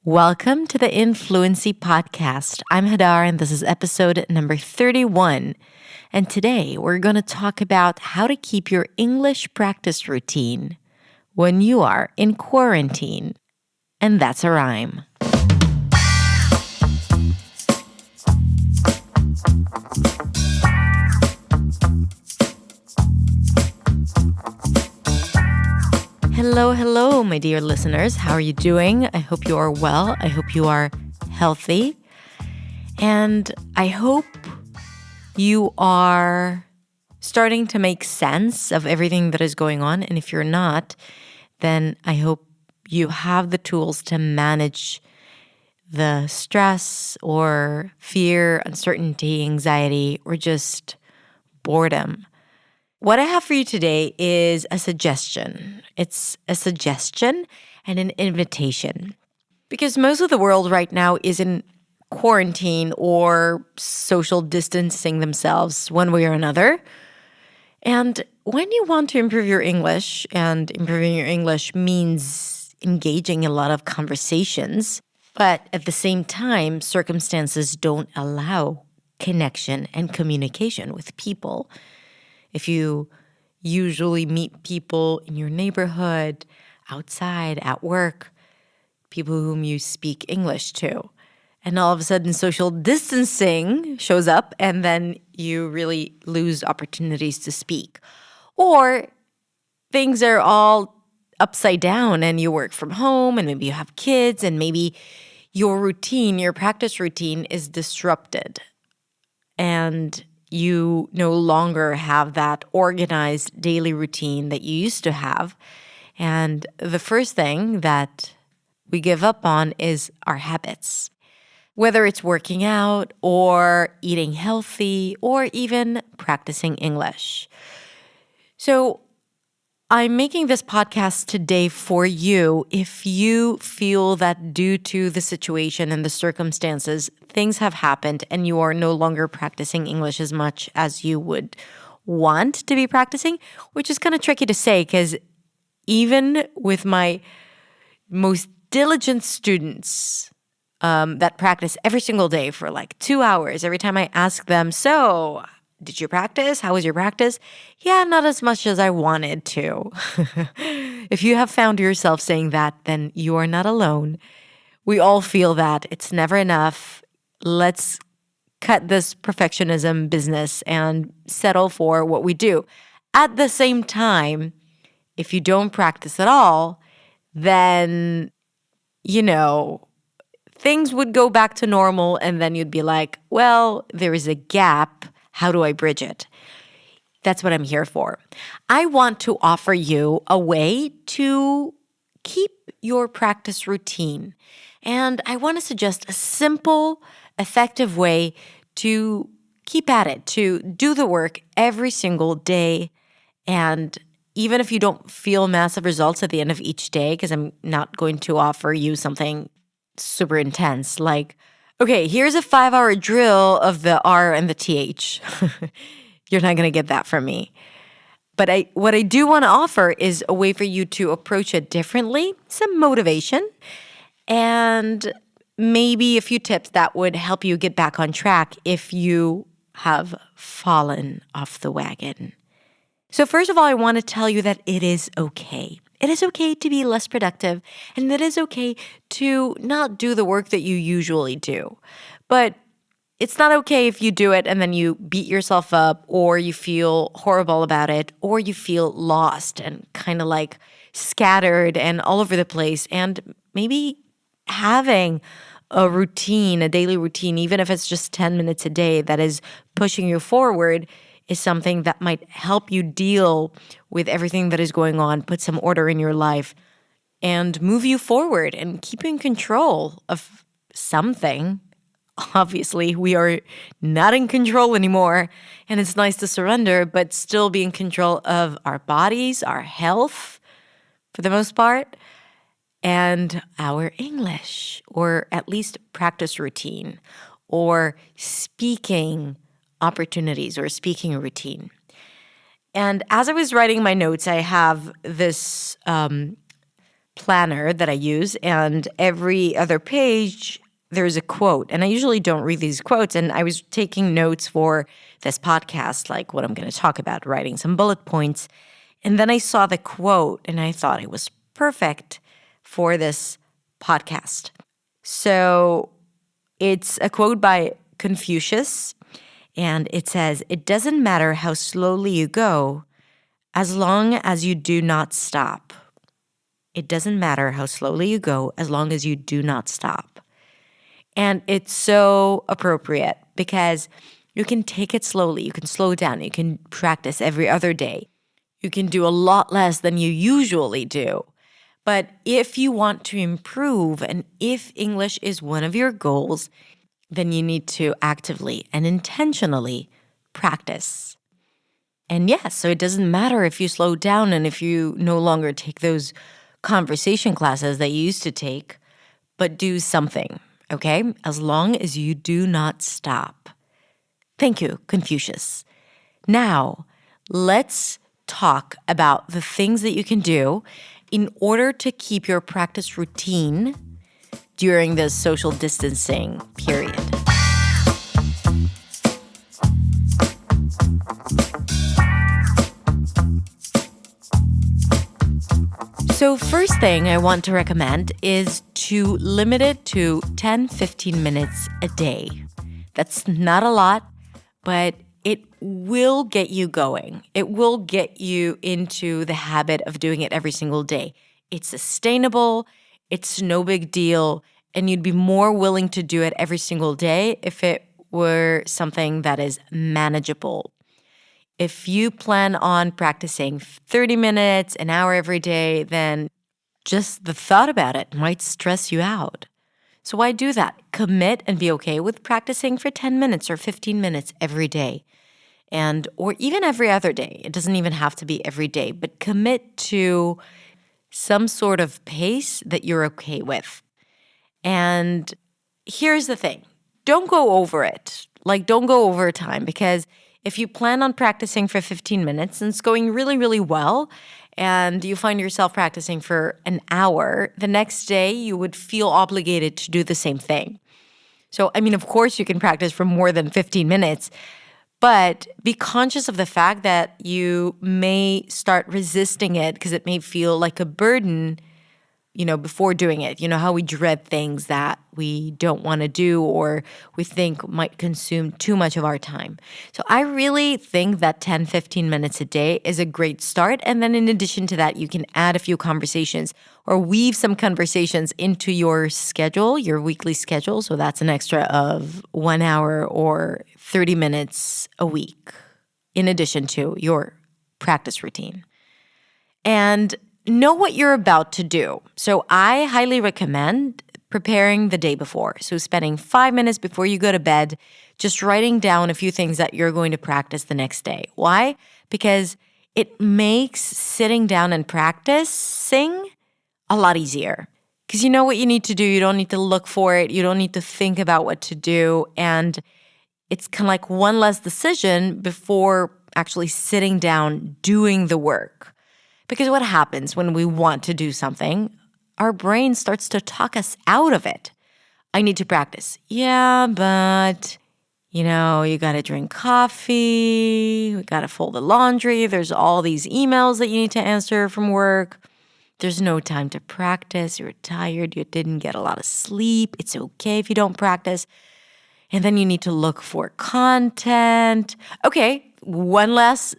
Welcome to the Fluency podcast. I'm Hadar, and this is episode number 31. And today we're going to talk about how to keep your English practice routine when you are in quarantine. And that's a rhyme. Hello, my dear listeners. How are you doing? I hope you are well. I hope you are healthy. And I hope you are starting to make sense of everything that is going on. And if you're not, then I hope you have the tools to manage the stress or fear, uncertainty, anxiety, or just boredom. What I have for you today is a suggestion. It's a suggestion and an invitation. Because most of the world right now is in quarantine or social distancing themselves one way or another. And when you want to improve your English, and improving your English means engaging in a lot of conversations, but at the same time, circumstances don't allow connection and communication with people. If you usually meet people in your neighborhood, outside, at work, people whom you speak English to, and all of a sudden social distancing shows up and then you really lose opportunities to speak. Or things are all upside down and you work from home and maybe you have kids and maybe your routine, your practice routine is disrupted. And you no longer have that organized daily routine that you used to have. And the first thing that we give up on is our habits. Whether it's working out or eating healthy or even practicing English. So I'm making this podcast today for you if you feel that due to the situation and the circumstances, things have happened and you are no longer practicing English as much as you would want to be practicing, which is kind of tricky to say because even with my most diligent students that practice every single day for like 2 hours, every time I ask them, so did you practice? How was your practice? Yeah, not as much as I wanted to. If you have found yourself saying that, then you are not alone. We all feel that. It's never enough. Let's cut this perfectionism business and settle for what we do. At the same time, if you don't practice at all, then, things would go back to normal and then you'd be like, well, there is a gap. How do I bridge it? That's what I'm here for. I want to offer you a way to keep your practice routine. And I want to suggest a simple, effective way to keep at it, to do the work every single day. And even if you don't feel massive results at the end of each day, because I'm not going to offer you something super intense like, okay, here's a 5-hour drill of the R and the TH. You're not going to get that from me. But what I do want to offer is a way for you to approach it differently, some motivation, and maybe a few tips that would help you get back on track if you have fallen off the wagon. So first of all, I want to tell you that it is okay. It is okay to be less productive, and it is okay to not do the work that you usually do. But it's not okay if you do it and then you beat yourself up or you feel horrible about it or you feel lost and kind of like scattered and all over the place. And maybe having a routine, a daily routine, even if it's just 10 minutes a day that is pushing you forward is something that might help you deal with everything that is going on, put some order in your life, and move you forward and keep you in control of something. Obviously, we are not in control anymore, and it's nice to surrender, but still be in control of our bodies, our health, for the most part, and our English, or at least practice routine, or speaking opportunities or speaking routine. And as I was writing my notes, I have this planner that I use, and every other page there's a quote. And I usually don't read these quotes. And I was taking notes for this podcast, like what I'm going to talk about, writing some bullet points. And then I saw the quote and I thought it was perfect for this podcast. So it's a quote by Confucius, and it says, "It doesn't matter how slowly you go as long as you do not stop." It doesn't matter how slowly you go as long as you do not stop. And it's so appropriate because you can take it slowly. You can slow down. You can practice every other day. You can do a lot less than you usually do. But if you want to improve and if English is one of your goals, then you need to actively and intentionally practice. And yes, so it doesn't matter if you slow down and if you no longer take those conversation classes that you used to take, but do something, okay? As long as you do not stop. Thank you, Confucius. Now, let's talk about the things that you can do in order to keep your practice routine during this social distancing period. So first thing I want to recommend is to limit it to 10-15 minutes a day. That's not a lot, but it will get you going. It will get you into the habit of doing it every single day. It's sustainable, it's no big deal, and you'd be more willing to do it every single day if it were something that is manageable. If you plan on practicing 30 minutes, an hour every day, then just the thought about it might stress you out. So why do that? Commit and be okay with practicing for 10 minutes or 15 minutes every day. Or even every other day. It doesn't even have to be every day, but commit to some sort of pace that you're okay with. And here's the thing. Don't go over it. Don't go over time, because if you plan on practicing for 15 minutes and it's going really, really well, and you find yourself practicing for an hour, the next day you would feel obligated to do the same thing. So, of course you can practice for more than 15 minutes, but be conscious of the fact that you may start resisting it because it may feel like a burden, before doing it. You know how we dread things that we don't want to do or we think might consume too much of our time. So I really think that 10-15 minutes a day is a great start. And then in addition to that, you can add a few conversations or weave some conversations into your schedule, your weekly schedule. So that's an extra of 1 hour or 30 minutes a week in addition to your practice routine. And know what you're about to do. So I highly recommend preparing the day before. So spending 5 minutes before you go to bed, just writing down a few things that you're going to practice the next day. Why? Because it makes sitting down and practicing a lot easier. Because you know what you need to do. You don't need to look for it. You don't need to think about what to do. And it's kind of like one less decision before actually sitting down doing the work. Because what happens when we want to do something, our brain starts to talk us out of it. I need to practice. Yeah, but, you got to drink coffee. We got to fold the laundry. There's all these emails that you need to answer from work. There's no time to practice. You're tired. You didn't get a lot of sleep. It's okay if you don't practice. And then you need to look for content. Okay, one less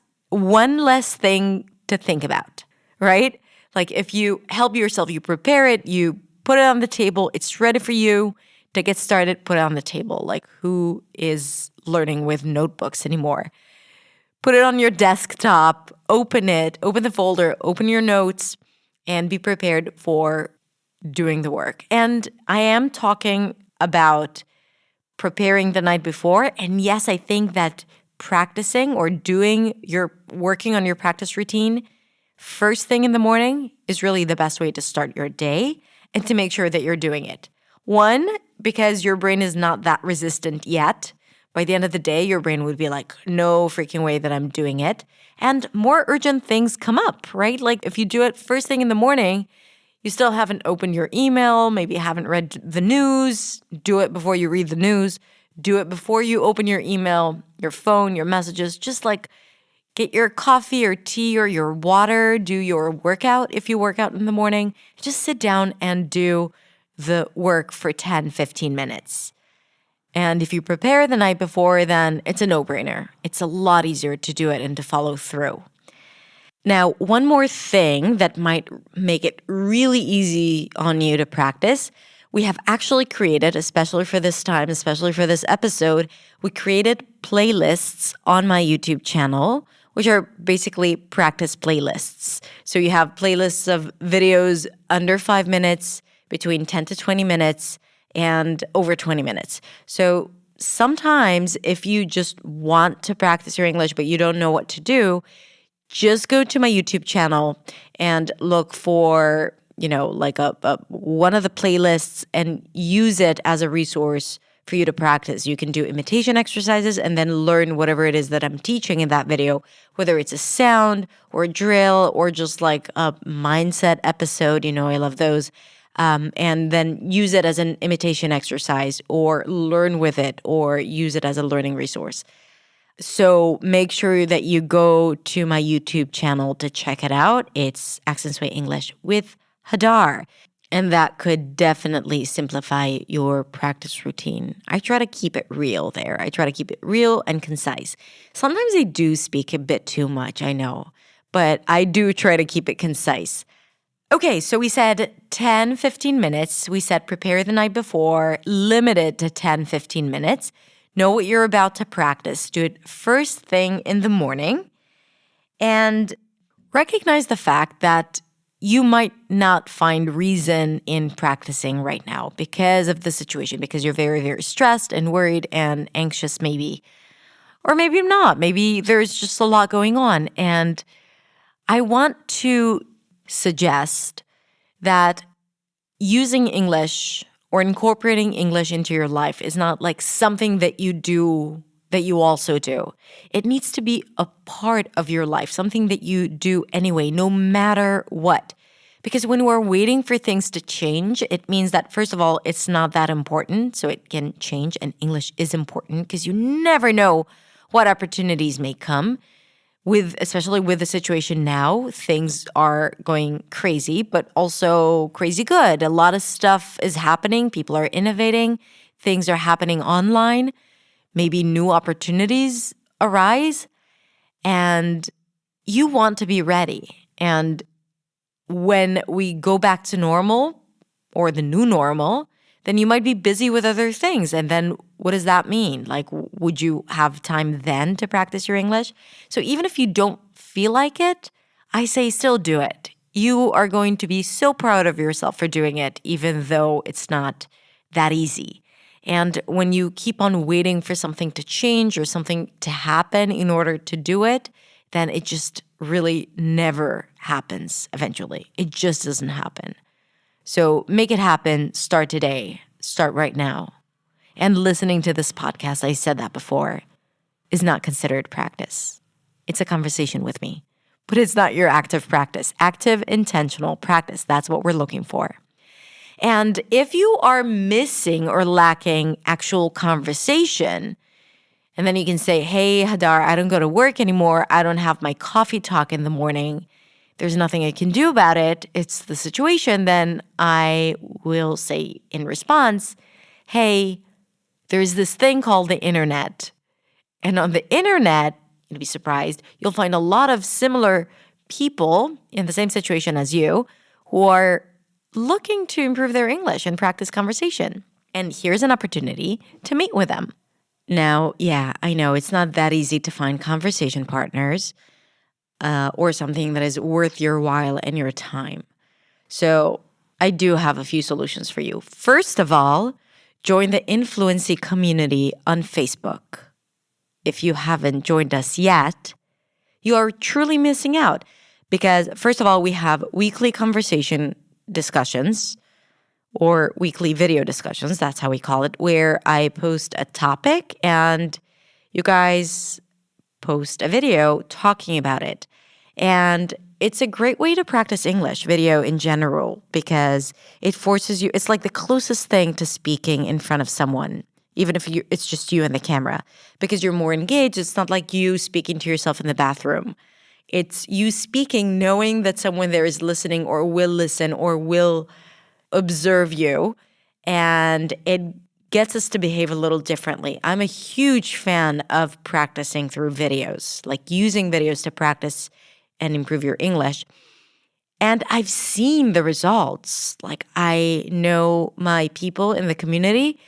thing to think about, right? Like if you help yourself, you prepare it, you put it on the table, it's ready for you to get started, put it on the table. Like who is learning with notebooks anymore? Put it on your desktop, open it, open the folder, open your notes, and be prepared for doing the work. And I am talking about preparing the night before. And yes, I think that practicing or working on your practice routine first thing in the morning is really the best way to start your day and to make sure that you're doing it. One, because your brain is not that resistant yet. By the end of the day, your brain would be like, no freaking way that I'm doing it. And more urgent things come up, right? Like if you do it first thing in the morning, you still haven't opened your email, maybe haven't read the news, do it before you read the news. Do it before you open your email, your phone, your messages. Just like get your coffee or tea or your water, do your workout if you work out in the morning. Just sit down and do the work for 10, 15 minutes. And if you prepare the night before, then it's a no-brainer. It's a lot easier to do it and to follow through. Now, one more thing that might make it really easy on you to practice, we have actually created, especially for this time, especially for this episode, we created playlists on my YouTube channel, which are basically practice playlists. So you have playlists of videos under 5 minutes, between 10 to 20 minutes, and over 20 minutes. So sometimes if you just want to practice your English, but you don't know what to do, just go to my YouTube channel and look for, like one of the playlists and use it as a resource for you to practice. You can do imitation exercises and then learn whatever it is that I'm teaching in that video, whether it's a sound or a drill or just like a mindset episode. I love those. And then use it as an imitation exercise or learn with it or use it as a learning resource. So make sure that you go to my YouTube channel to check it out. It's Accent Sway English with Hadar. And that could definitely simplify your practice routine. I try to keep it real there. I try to keep it real and concise. Sometimes I do speak a bit too much, I know, but I do try to keep it concise. Okay, so we said 10, 15 minutes. We said prepare the night before, limit it to 10, 15 minutes. Know what you're about to practice. Do it first thing in the morning. And recognize the fact that you might not find reason in practicing right now because of the situation, because you're very, very stressed and worried and anxious maybe. Or maybe not. Maybe there's just a lot going on. And I want to suggest that using English or incorporating English into your life is not like something that you do that you also do. It needs to be a part of your life, something that you do anyway, no matter what. Because when we're waiting for things to change, it means that, first of all, it's not that important, so it can change, and English is important because you never know what opportunities may come. Especially with the situation now, things are going crazy, but also crazy good. A lot of stuff is happening. People are innovating. Things are happening online. Maybe new opportunities arise. And you want to be ready. And when we go back to normal or the new normal, then you might be busy with other things. And then what does that mean? Like, would you have time then to practice your English? So even if you don't feel like it, I say still do it. You are going to be so proud of yourself for doing it, even though it's not that easy. And when you keep on waiting for something to change or something to happen in order to do it, then it just really never happens eventually. It just doesn't happen. So make it happen. Start today. Start right now. And listening to this podcast, I said that before, is not considered practice. It's a conversation with me. But it's not your active practice. Active, intentional practice. That's what we're looking for. And if you are missing or lacking actual conversation, and then you can say, hey, Hadar, I don't go to work anymore. I don't have my coffee talk in the morning. There's nothing I can do about it. It's the situation. Then I will say in response, hey, there's this thing called the internet. And on the internet, you'll be surprised, you'll find a lot of similar people in the same situation as you who are looking to improve their English and practice conversation. And here's an opportunity to meet with them. Now, yeah, I know it's not that easy to find conversation partners or something that is worth your while and your time. So I do have a few solutions for you. First of all, join the Fluency community on Facebook. If you haven't joined us yet, you are truly missing out because, first of all, we have weekly conversation discussions or weekly video discussions, that's how we call it, where I post a topic and you guys post a video talking about it. And it's a great way to practice English, video in general, because it forces you, it's like the closest thing to speaking in front of someone, even if it's just you and the camera, because you're more engaged. It's not like you speaking to yourself in the bathroom. It's you speaking, knowing that someone there is listening or will listen or will observe you, and it gets us to behave a little differently. I'm a huge fan of practicing through videos, like using videos to practice and improve your English. And I've seen the results. Like, I know my people in the community,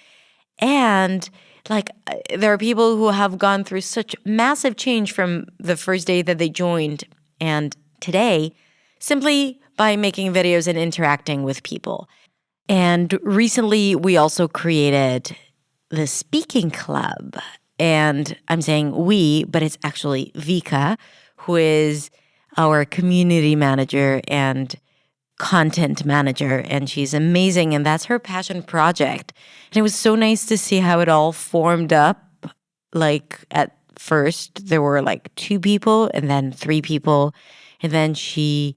and like there are people who have gone through such massive change from the first day that they joined and today, simply by making videos and interacting with people. And recently we also created the speaking club. And I'm saying we, but it's actually Vika, who is our community manager and content manager, and she's amazing, and that's her passion project. And it was so nice to see how it all formed up. Like, at first there were like 2 people and then 3 people, and then she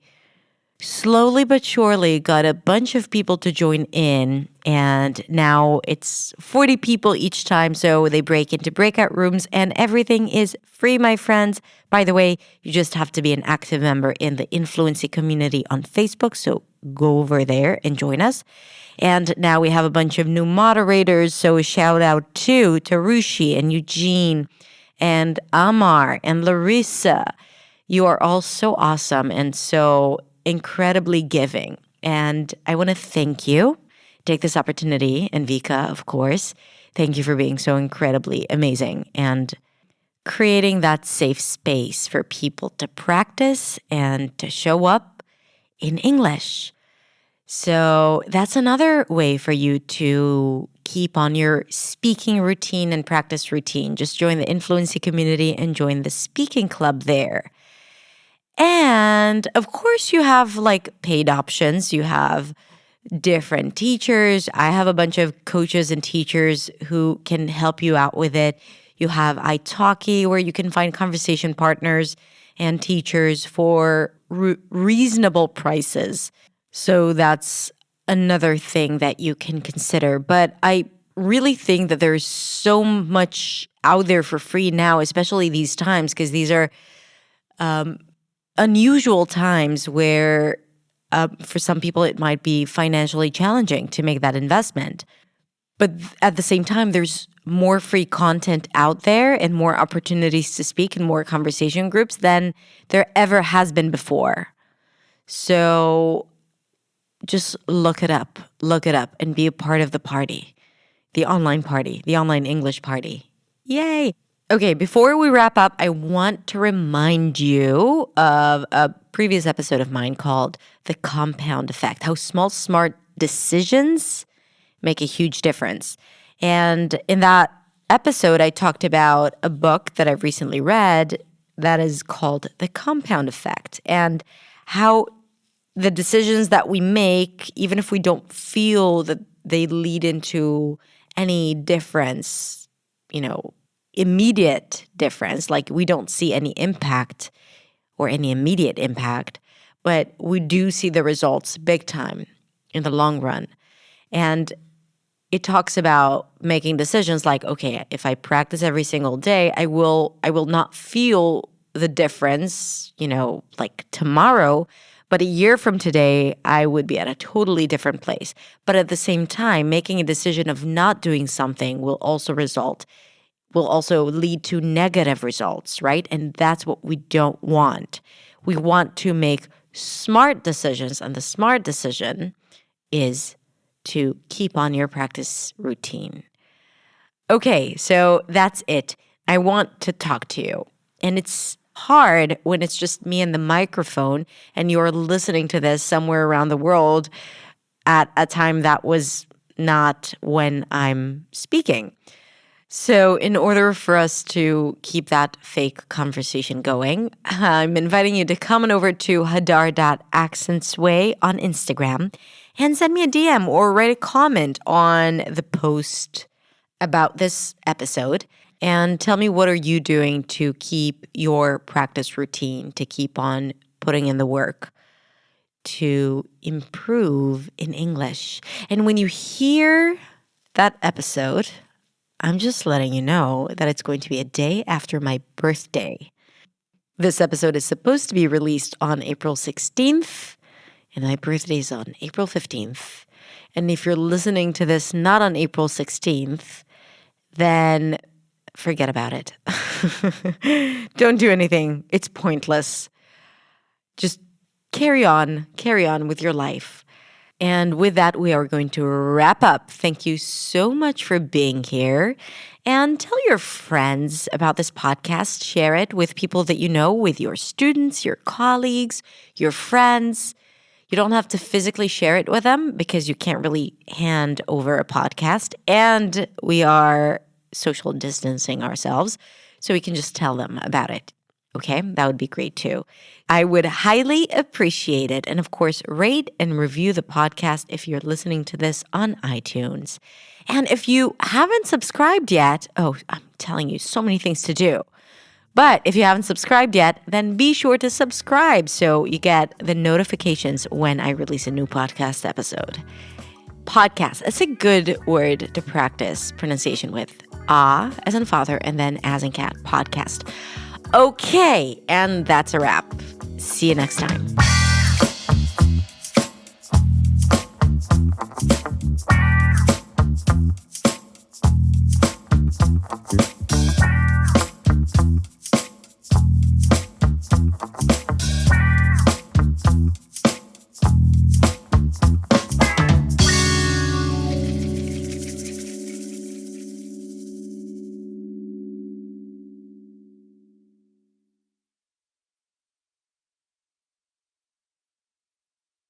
slowly but surely got a bunch of people to join in, and now it's 40 people each time. So they break into breakout rooms, and everything is free, my friends. By the way, you just have to be an active member in the Influency community on Facebook, so go over there and join us. And now we have a bunch of new moderators, so a shout out to Rushi and Eugene and Amar and Larissa. You are all so awesome and so incredibly giving. And I want to thank you. Take this opportunity, and Vika, of course, thank you for being so incredibly amazing and creating that safe space for people to practice and to show up in English. So that's another way for you to keep on your speaking routine and practice routine. Just join the Influency community and join the speaking club there. And of course, you have like paid options. You have different teachers. I have a bunch of coaches and teachers who can help you out with it. You have italki, where you can find conversation partners and teachers for reasonable prices. So that's another thing that you can consider. But I really think that there's so much out there for free now, especially these times, because these are unusual times where for some people it might be financially challenging to make that investment. But at the same time, there's more free content out there and more opportunities to speak in more conversation groups than there ever has been before. So just look it up and be a part of the party, the online English party. Yay! Okay, before we wrap up, I want to remind you of a previous episode of mine called The Compound Effect, how small, smart decisions make a huge difference. And in that episode, I talked about a book that I've recently read that is called The Compound Effect, and how the decisions that we make, even if we don't feel that they lead into any difference, immediate difference, like we don't see any impact or any immediate impact, but we do see the results big time in the long run. And it talks about making decisions like, okay, if I practice every single day, I will not feel the difference, like tomorrow, but a year from today, I would be at a totally different place. But at the same time, making a decision of not doing something will also lead to negative results, right? And that's what we don't want. We want to make smart decisions, and the smart decision is to keep on your practice routine. Okay, so that's it. I want to talk to you. And it's hard when it's just me and the microphone and you're listening to this somewhere around the world at a time that was not when I'm speaking. So in order for us to keep that fake conversation going, I'm inviting you to come on over to hadar.accentsway on Instagram and send me a DM or write a comment on the post about this episode and tell me what are you doing to keep your practice routine, to keep on putting in the work to improve in English. And when you hear that episode, I'm just letting you know that it's going to be a day after my birthday. This episode is supposed to be released on April 16th, and my birthday is on April 15th. And if you're listening to this not on April 16th, then forget about it. Don't do anything. It's pointless. Just carry on with your life. And with that, we are going to wrap up. Thank you so much for being here. And tell your friends about this podcast. Share it with people that you know, with your students, your colleagues, your friends. You don't have to physically share it with them because you can't really hand over a podcast. And we are social distancing ourselves, so we can just tell them about it. Okay, that would be great too. I would highly appreciate it. And of course, rate and review the podcast if you're listening to this on iTunes. And if you haven't subscribed yet, I'm telling you so many things to do. But if you haven't subscribed yet, then be sure to subscribe so you get the notifications when I release a new podcast episode. Podcast, it's a good word to practice pronunciation with. As in father, and then as in cat, podcast. Okay, and that's a wrap. See you next time.